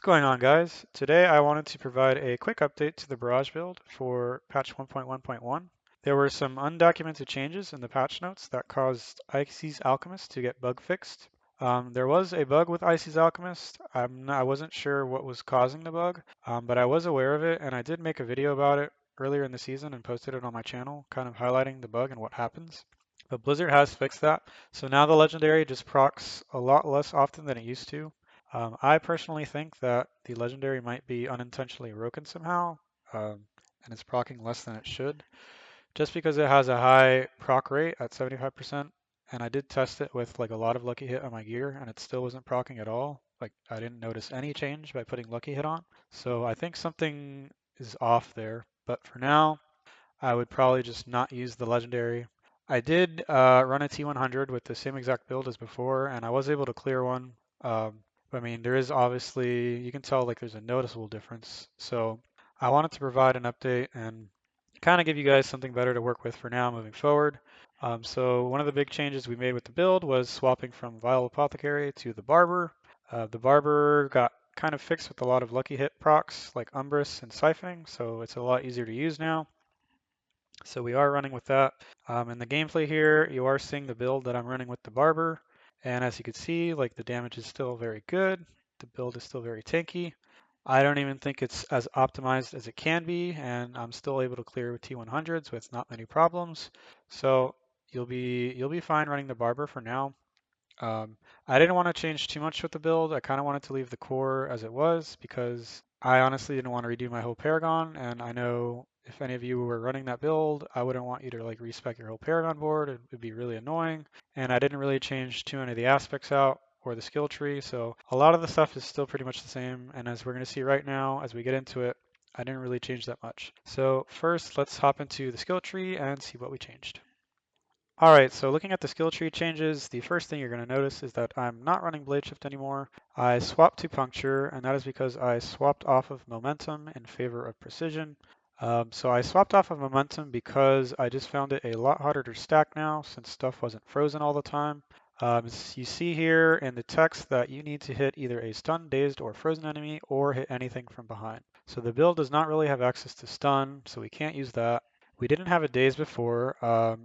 going on, guys? Today I wanted to provide a quick update to the Barrage build for patch 1.1.1. There were some undocumented changes in the patch notes that caused Icy's Alchemist to get bug fixed. There was a bug with Icy's Alchemist. I wasn't sure what was causing the bug, but I was aware of it, and I did make a video about it earlier in the season and posted it on my channel, kind of highlighting the bug and what happens. But Blizzard has fixed that, so now the Legendary just procs a lot less often than it used to. I personally think that the legendary might be unintentionally broken somehow, and it's proccing less than it should, just because it has a high proc rate at 75%. And I did test it with like a lot of lucky hit on my gear, and it still wasn't proccing at all. Like I didn't notice any change by putting lucky hit on. So I think something is off there. But for now, I would probably just not use the legendary. I did run a T100 with the same exact build as before, and I was able to clear one. I mean, there is obviously, you can tell like there's a noticeable difference. So I wanted to provide an update and kind of give you guys something better to work with for now moving forward. So one of the big changes we made with the build was swapping from Vile Apothecary to the Barber. The Barber got kind of fixed with a lot of lucky hit procs like Umbrus and Siphoning, so it's a lot easier to use now. So we are running with that. In the gameplay here, you are seeing the build that I'm running with the Barber. And as you can see, like the damage is still very good. The build is still very tanky. I don't even think it's as optimized as it can be, and I'm still able to clear with T100s with not many problems. So you'll be fine running the Barber for now. I didn't want to change too much with the build. I kind of wanted to leave the core as it was because I honestly didn't want to redo my whole Paragon. And I know if any of you were running that build, I wouldn't want you to like respec your whole Paragon board. It'd be really annoying. And I didn't really change too many of the aspects out or the skill tree. So a lot of the stuff is still pretty much the same. And as we're going to see right now, as we get into it, I didn't really change that much. So first, let's hop into the skill tree and see what we changed. All right, so looking at the skill tree changes, the first thing you're going to notice is that I'm not running Blade Shift anymore. I swapped to Puncture, and that is because I swapped off of Momentum in favor of Precision. So I swapped off of Momentum because I just found it a lot harder to stack now since stuff wasn't frozen all the time. You see here in the text that you need to hit either a stunned, dazed, or frozen enemy or hit anything from behind. So the build does not really have access to stun, so we can't use that. We didn't have a daze before.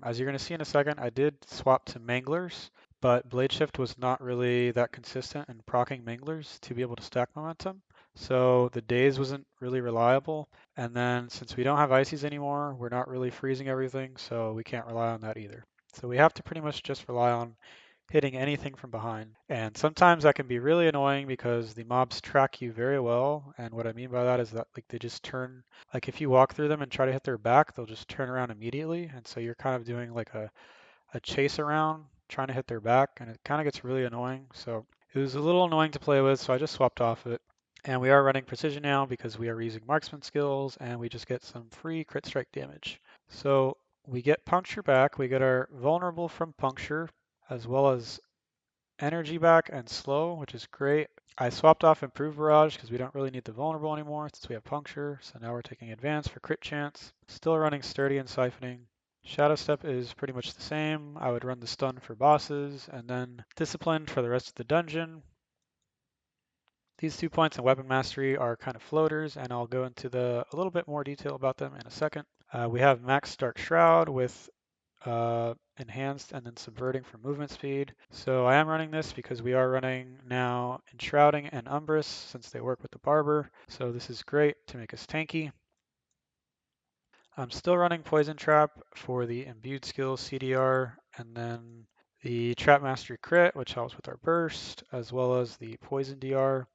As you're going to see in a second, I did swap to Manglers, but Blade Shift was not really that consistent in proccing Manglers to be able to stack momentum. So the daze wasn't really reliable. And then since we don't have Ices anymore, we're not really freezing everything, so we can't rely on that either. So we have to pretty much just rely on hitting anything from behind. And sometimes that can be really annoying because the mobs track you very well. And what I mean by that is that like they just turn, like if you walk through them and try to hit their back, they'll just turn around immediately. And so you're kind of doing like a chase around trying to hit their back, and it kind of gets really annoying. So it was a little annoying to play with, so I just swapped off it. And we are running precision now because we are using marksman skills and we just get some free crit strike damage. So we get puncture back, we get our vulnerable from puncture, as well as energy back and slow, which is great. I swapped off improved barrage because we don't really need the vulnerable anymore since we have puncture. So now we're taking advance for crit chance. Still running sturdy and siphoning. Shadow step is pretty much the same. I would run the stun for bosses and then discipline for the rest of the dungeon. These 2 points in weapon mastery are kind of floaters, and I'll go into a little bit more detail about them in a second. We have max Dark Shroud with enhanced and then subverting for movement speed. So I am running this because we are running now Enshrouding and Umbrus since they work with the Barber. So this is great to make us tanky. I'm still running Poison Trap for the imbued skills CDR and then the Trap Mastery Crit, which helps with our burst, as well as the Poison DR.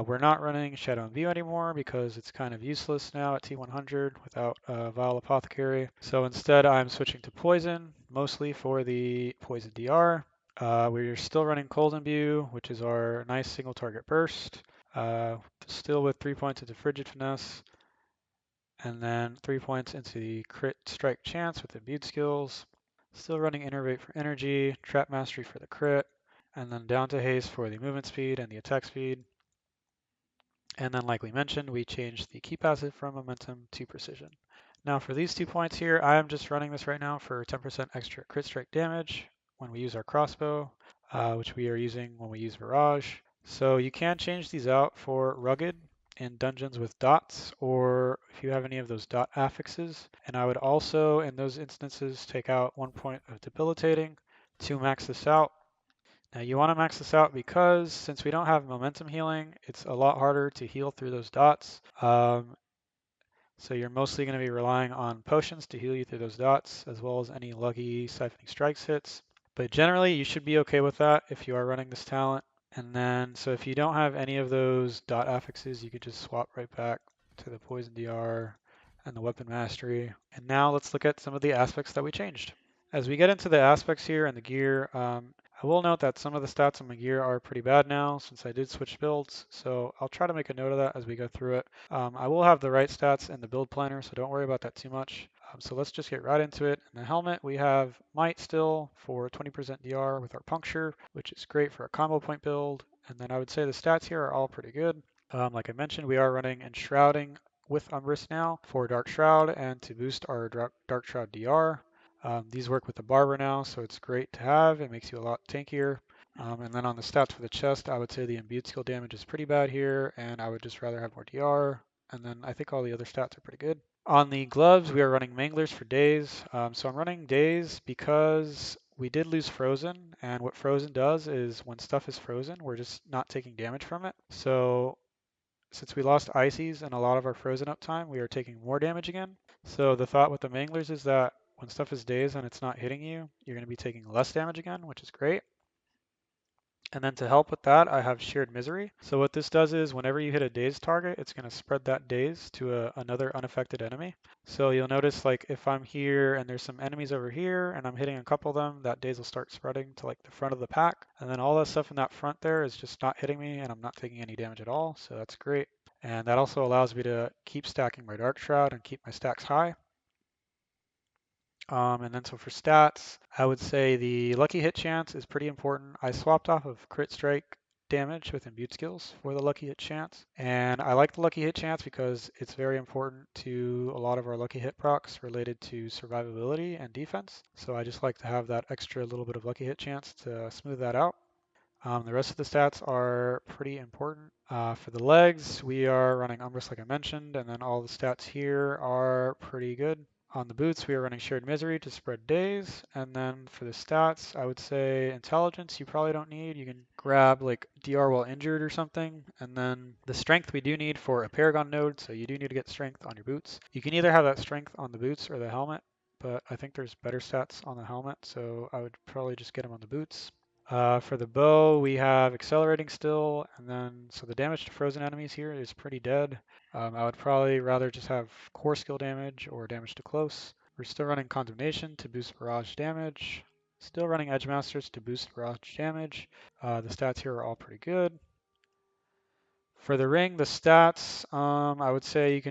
We're not running Shadow and View anymore because it's kind of useless now at T100 without Vile Apothecary. So instead I'm switching to Poison, mostly for the Poison DR. We're still running Cold Imbue, which is our nice single target burst. Still with 3 points into Frigid Finesse. And then 3 points into the Crit Strike Chance with Imbued skills. Still running Innervate for energy, Trap Mastery for the crit, and then down to Haste for the movement speed and the attack speed. And then like we mentioned, we changed the key passive from momentum to precision. Now for these 2 points here, I'm just running this right now for 10% extra crit strike damage when we use our crossbow, which we are using when we use Barrage. So you can change these out for rugged in dungeons with dots, or if you have any of those dot affixes. And I would also, in those instances, take out 1 point of debilitating to max this out. Now you want to max this out because since we don't have momentum healing, it's a lot harder to heal through those dots. So you're mostly going to be relying on potions to heal you through those dots, as well as any lucky siphoning strikes hits. But generally, you should be okay with that if you are running this talent. And then, so if you don't have any of those dot affixes, you could just swap right back to the poison DR and the weapon mastery. And now let's look at some of the aspects that we changed. As we get into the aspects here and the gear, I will note that some of the stats on my gear are pretty bad now since I did switch builds, so I'll try to make a note of that as we go through it. I will have the right stats in the build planner, so don't worry about that too much. So let's just get right into it. In the helmet, we have Might still for 20% DR with our puncture, which is great for a combo point build. And then I would say the stats here are all pretty good. Like I mentioned, we are running Enshrouding with Umbris now for Dark Shroud and to boost our Dark Shroud DR. These work with the Barber now, so it's great to have. It makes you a lot tankier. And then on the stats for the chest, I would say the imbued skill damage is pretty bad here, and I would just rather have more DR. And then I think all the other stats are pretty good. On the gloves, we are running Manglers for days. So I'm running days because we did lose Frozen, and what Frozen does is when stuff is frozen, we're just not taking damage from it. So since we lost Ices and a lot of our frozen uptime, we are taking more damage again. So the thought with the Manglers is that when stuff is dazed and it's not hitting you, you're going to be taking less damage again, which is great. And then to help with that, I have Shared Misery. So what this does is whenever you hit a dazed target, it's going to spread that daze to another unaffected enemy. So you'll notice like if I'm here and there's some enemies over here and I'm hitting a couple of them, that daze will start spreading to like the front of the pack. And then all that stuff in that front there is just not hitting me and I'm not taking any damage at all. So that's great. And that also allows me to keep stacking my Dark Shroud and keep my stacks high. And then so for stats, I would say the lucky hit chance is pretty important. I swapped off of crit strike damage with imbued skills for the lucky hit chance. And I like the lucky hit chance because it's very important to a lot of our lucky hit procs related to survivability and defense. So I just like to have that extra little bit of lucky hit chance to smooth that out. The rest of the stats are pretty important. For the legs, we are running Umbrus like I mentioned, and then all the stats here are pretty good. On the boots, we are running Shared Misery to spread days, and then for the stats, I would say Intelligence you probably don't need. You can grab like DR while injured or something, and then the Strength we do need for a Paragon node, so you do need to get Strength on your boots. You can either have that Strength on the boots or the helmet, but I think there's better stats on the helmet, so I would probably just get them on the boots. For the bow, we have accelerating still, and then so the damage to frozen enemies here is pretty dead. I would probably rather just have core skill damage or damage to close. We're still running condemnation to boost barrage damage. Still running edge masters to boost barrage damage. The stats here are all pretty good. For the ring, the stats, I would say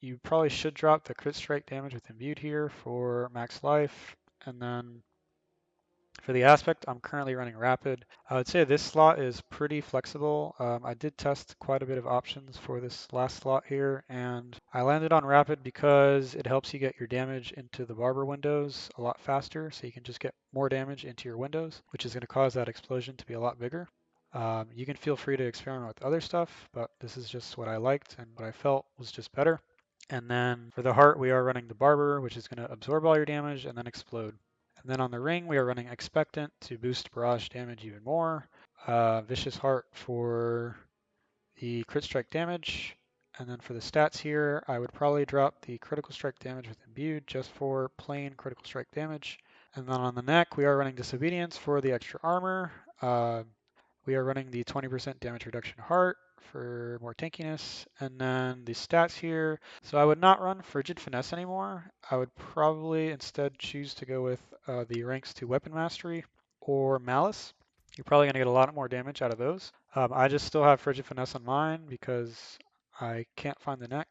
you probably should drop the crit strike damage with imbued here for max life, and then for the aspect, I'm currently running rapid. I would say this slot is pretty flexible. I did test quite a bit of options for this last slot here, and I landed on rapid because it helps you get your damage into the barber windows a lot faster, so you can just get more damage into your windows, which is going to cause that explosion to be a lot bigger. You can feel free to experiment with other stuff, but this is just what I liked and what I felt was just better. And then for the heart, we are running the barber, which is going to absorb all your damage and then explode. And then on the ring, we are running Expectant to boost barrage damage even more. Vicious Heart for the crit strike damage. And then for the stats here, I would probably drop the critical strike damage with imbued just for plain critical strike damage. And then on the neck, we are running Disobedience for the extra armor. We are running the 20% damage reduction heart for more tankiness. And then the stats here. So I would not run Frigid Finesse anymore. I would probably instead choose to go with the ranks to Weapon Mastery or Malice. You're probably going to get a lot more damage out of those. I just still have Frigid Finesse on mine because I can't find the neck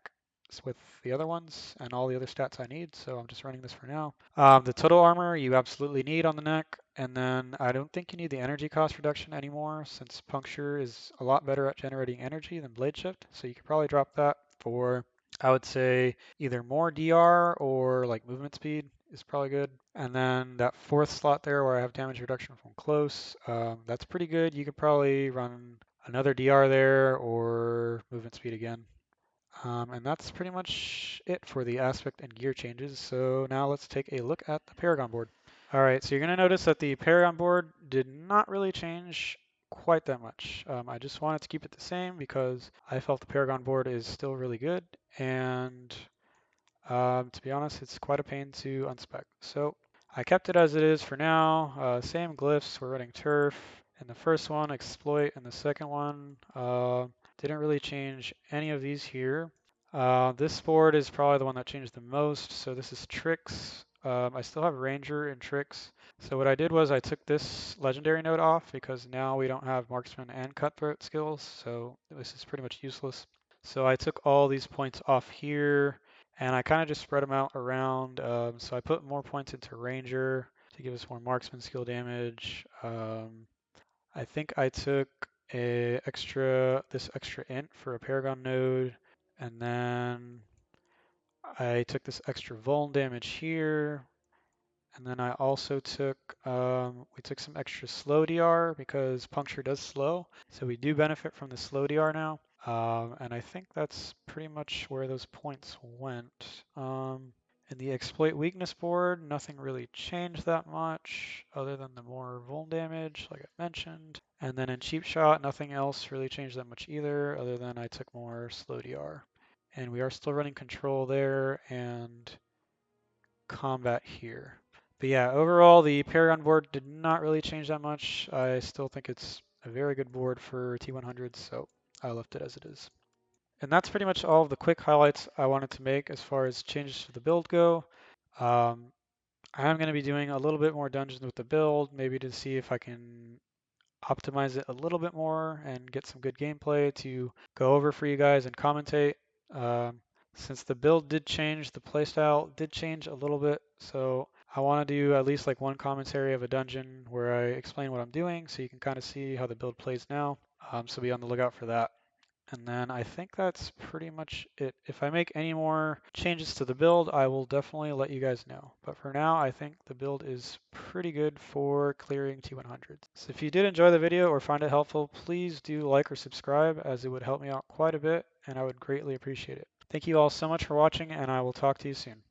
with the other ones and all the other stats I need, so I'm just running this for now. The total armor you absolutely need on the neck, and then I don't think you need the energy cost reduction anymore since Puncture is a lot better at generating energy than Blade Shift, so you could probably drop that for, I would say, either more DR or like movement speed is probably good. And then that fourth slot there where I have damage reduction from close, that's pretty good. You could probably run another DR there or movement speed again. And that's pretty much it for the aspect and gear changes. So now let's take a look at the Paragon board. All right, so you're going to notice that the Paragon board did not really change quite that much. I just wanted to keep it the same because I felt the Paragon board is still really good, and to be honest, it's quite a pain to unspec. So I kept it as it is for now. Same glyphs, we're running turf in the first one, exploit in the second one. Didn't really change any of these here. This board is probably the one that changed the most. So this is tricks. I still have ranger and tricks. So what I did was I took this legendary node off because now we don't have marksman and cutthroat skills. So this is pretty much useless. So I took all these points off here and I kind of just spread them out around. So I put more points into ranger to give us more marksman skill damage. I think I took this extra int for a Paragon node, and then I took this extra vuln damage here, and then I also took we took some extra slow DR because puncture does slow, so we do benefit from the slow DR now. And I think that's pretty much where those points went. In the exploit weakness board, nothing really changed that much other than the more vuln damage, like I mentioned. And then in cheap shot, nothing else really changed that much either, other than I took more slow DR. And we are still running control there and combat here. But yeah, overall, the Paragon board did not really change that much. I still think it's a very good board for T100s, so I left it as it is. And that's pretty much all of the quick highlights I wanted to make as far as changes to the build go. Um, I am going to be doing a little bit more dungeons with the build, maybe to see if I can optimize it a little bit more and get some good gameplay to go over for you guys and commentate. Um, since the build did change, the playstyle did change a little bit, so I want to do at least like one commentary of a dungeon where I explain what I'm doing so you can kind of see how the build plays now. So be on the lookout for that. And then I think that's pretty much it. If I make any more changes to the build, I will definitely let you guys know. But for now, I think the build is pretty good for clearing T100s. So if you did enjoy the video or find it helpful, please do like or subscribe as it would help me out quite a bit and I would greatly appreciate it. Thank you all so much for watching and I will talk to you soon.